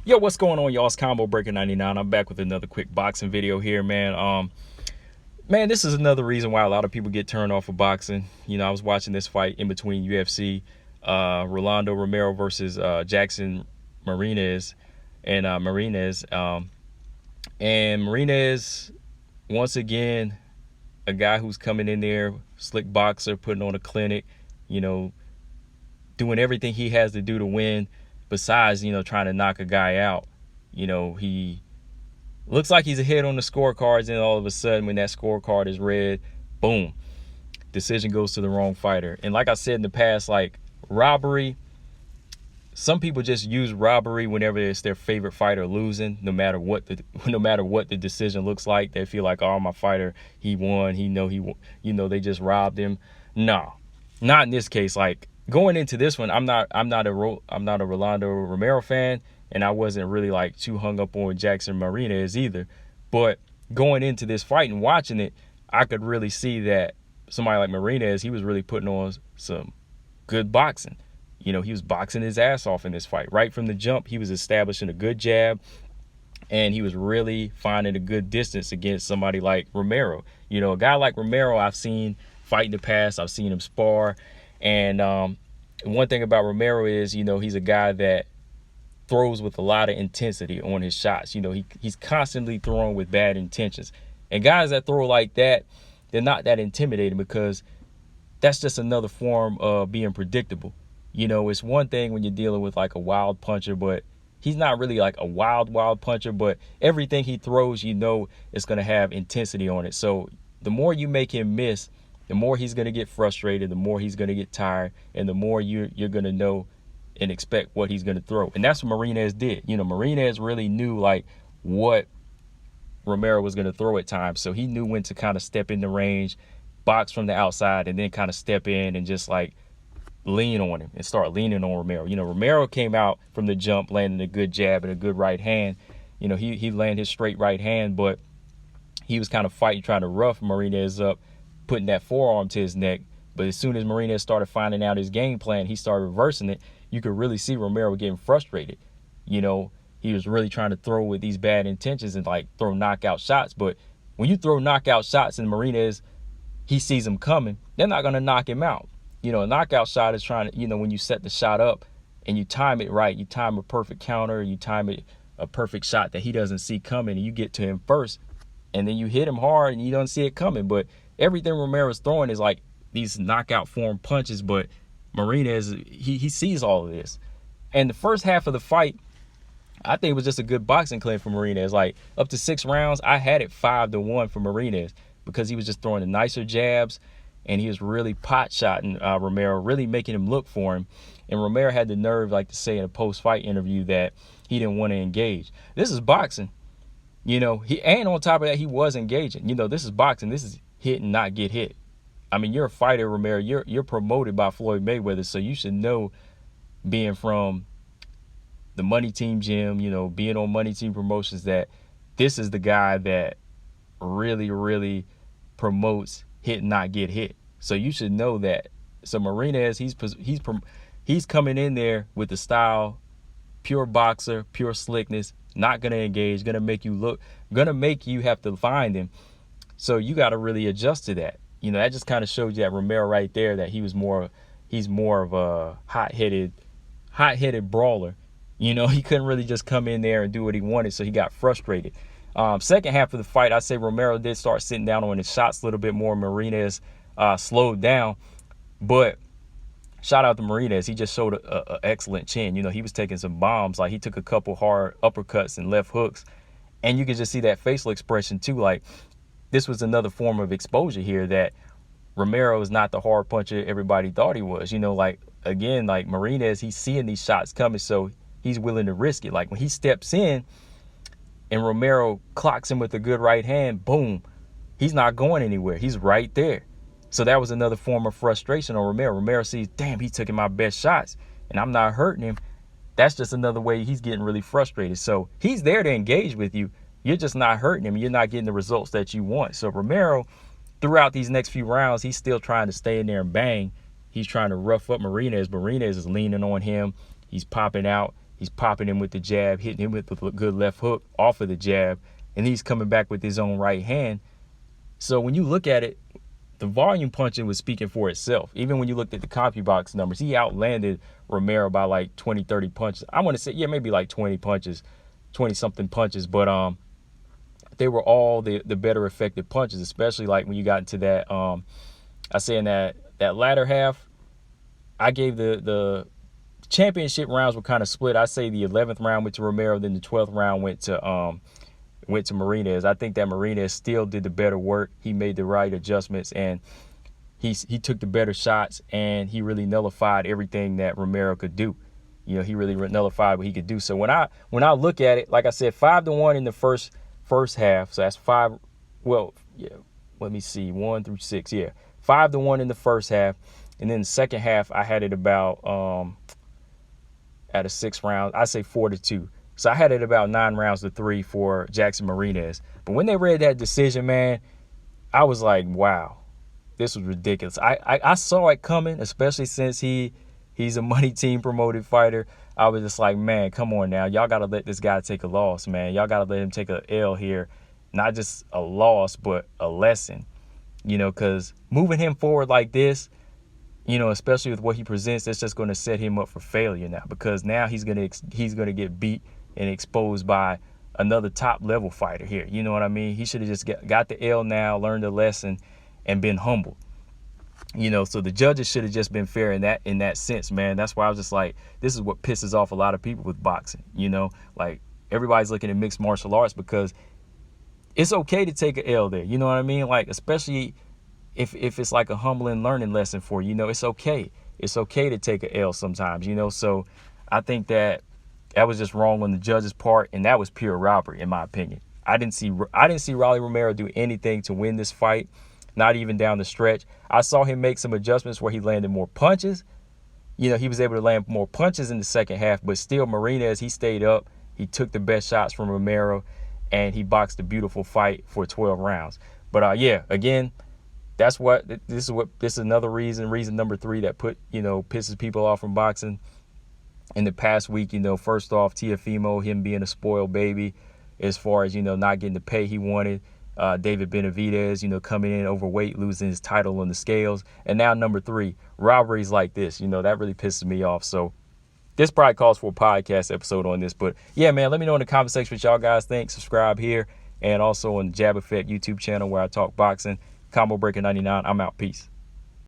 Yo, what's going on, y'all? It's Combo Breaker 99. I'm back with another quick boxing video here, man. Man, this is another reason why a lot of people get turned off of boxing. You know, I was watching this fight in between UFC, Rolando Romero versus Jackson Marinez, and Marinez, once again, a guy who's coming in there, slick boxer, putting on a clinic, you know, doing everything he has to do to win. Besides, trying to knock a guy out. He looks like he's ahead on the scorecards, and all of a sudden, when that scorecard is red, boom, decision goes to the wrong fighter. And like I said in the past, like robbery, some people just use robbery whenever it's their favorite fighter losing, no matter what the decision looks like. They feel like, oh, my fighter, he won, they just robbed him. No, not in this case. Like, going into this one, I'm not a Rolando Romero fan, and I wasn't really like too hung up on Jackson Marinez either. But going into this fight and watching it, I could really see that somebody like Marinez, he was really putting on some good boxing. He was boxing his ass off in this fight. Right from the jump, he was establishing a good jab, and he was really finding a good distance against somebody like Romero. A guy like Romero, I've seen fight in the past. I've seen him spar. And one thing about Romero is, he's a guy that throws with a lot of intensity on his shots. He's constantly throwing with bad intentions. And guys that throw like that, they're not that intimidating, because that's just another form of being predictable. It's one thing when you're dealing with like a wild puncher, but he's not really like a wild puncher, but everything he throws, it's going to have intensity on it. So the more you make him miss, the more he's going to get frustrated, the more he's going to get tired, and the more you're going to know and expect what he's going to throw. And that's what Marinez did. Marinez really knew like what Romero was going to throw at times. So he knew when to kind of step in the range, box from the outside, and then kind of step in and just like lean on him and start leaning on Romero. Romero came out from the jump landing a good jab and a good right hand. He landed his straight right hand, but he was kind of fighting, trying to rough Marinez up, putting that forearm to his neck. But as soon as Marinez started finding out his game plan, he started reversing it. You could really see Romero getting frustrated. He was really trying to throw with these bad intentions and like throw knockout shots. But when you throw knockout shots and Marinez, he sees them coming, they're not going to knock him out. A knockout shot is trying to, when you set the shot up and you time it right, you time a perfect counter, you time it a perfect shot that he doesn't see coming, and you get to him first, and then you hit him hard and you don't see it coming. But everything Romero's throwing is like these knockout form punches, but Marinez, he sees all of this. And the first half of the fight, I think it was just a good boxing clinic for Marinez. Like up to 6 rounds, I had it 5-1 for Marinez, because he was just throwing the nicer jabs, and he was really pot-shotting Romero, really making him look for him. And Romero had the nerve, like to say in a post-fight interview, that he didn't want to engage. This is boxing. And on top of that, he was engaging. This is boxing. This is hit and not get hit. I mean, you're a fighter, Romero. You're promoted by Floyd Mayweather, so you should know, being from the Money Team gym, being on Money Team Promotions, that this is the guy that really, really promotes hit and not get hit. So you should know that. So Marinez, he's coming in there with the style, pure boxer, pure slickness, not gonna engage, gonna make you have to find him. So you got to really adjust to that. That just kind of shows you that Romero right there, that he's more of a hot-headed brawler. He couldn't really just come in there and do what he wanted, so he got frustrated. Second half of the fight, I say Romero did start sitting down on his shots a little bit more. Marinez slowed down, but shout out to Marinez. He just showed a excellent chin. He was taking some bombs. Like, he took a couple hard uppercuts and left hooks, and you could just see that facial expression too. Like, this was another form of exposure here, that Romero is not the hard puncher everybody thought he was. Like, again, like Marinez, he's seeing these shots coming, so he's willing to risk it. Like, when he steps in and Romero clocks him with a good right hand, boom, he's not going anywhere. He's right there. So that was another form of frustration on Romero. Romero sees, damn, he's taking my best shots and I'm not hurting him. That's just another way he's getting really frustrated. So he's there to engage with you. You're just not hurting him. You're not getting the results that you want. So Romero, throughout these next few rounds, he's still trying to stay in there and bang. He's trying to rough up Marinez. Marinez is leaning on him. He's popping out. He's popping him with the jab, hitting him with a good left hook off of the jab, and he's coming back with his own right hand. So when you look at it, the volume punching was speaking for itself. Even when you looked at the CompuBox numbers, he outlanded Romero by like 20, 30 punches. I want to say, yeah, maybe like 20 punches, 20-something punches. But they were all the better effective punches, especially like when you got into that, I say in that latter half, I gave the championship rounds were kind of split. I say the 11th round went to Romero, then the 12th round went to Marinez. I think that Marinez still did the better work. He made the right adjustments, and he took the better shots, and he really nullified everything that Romero could do. You know, he really nullified what he could do. So when I look at it, like I said, 5-1 in the first half. So that's 5. Well, yeah. Let me see, 1 through 6. Yeah, 5-1 in the first half, and then the second half I had it about out of 6 rounds, I say 4-2. So I had it about 9 rounds to 3 for Jackson Marinez. But when they read that decision, man, I was like, wow, this was ridiculous. I saw it coming, especially since he's a money team promoted fighter. I was just like, man, come on now. Y'all got to let this guy take a loss, man. Y'all got to let him take a L here. Not just a loss, but a lesson, you know, because moving him forward like this, you know, especially with what he presents, it's just going to set him up for failure now, because now he's going to get beat and exposed by another top level fighter here. You know what I mean? He should have just got the L now, learned the lesson, and been humble. You know, so the judges should have just been fair in that sense, man. That's why I was just like, this is what pisses off a lot of people with boxing. You know, like everybody's looking at mixed martial arts because it's okay to take an L there. You know what I mean? Like, especially if it's like a humbling learning lesson for you, you know, it's okay. It's okay to take an L sometimes, you know. So I think that was just wrong on the judge's part, and that was pure robbery, in my opinion. I didn't see Rolando Romero do anything to win this fight, not even down the stretch. I saw him make some adjustments where he landed more punches. You know, he was able to land more punches in the second half, but still Marinez, he stayed up. He took the best shots from Romero, and he boxed a beautiful fight for 12 rounds. But yeah, again, this is another reason number 3 that pisses people off from boxing. In the past week, you know, first off, Teofimo, him being a spoiled baby as far as, you know, not getting the pay he wanted. David Benavidez, you know, coming in overweight, losing his title on the scales. And now number 3, robberies like this, you know, that really pisses me off. So this probably calls for a podcast episode on this. But yeah, man, let me know in the comment section what y'all guys think. Subscribe here and also on the Jab Effect YouTube channel where I talk boxing. Combo Breaker 99. I'm out. Peace.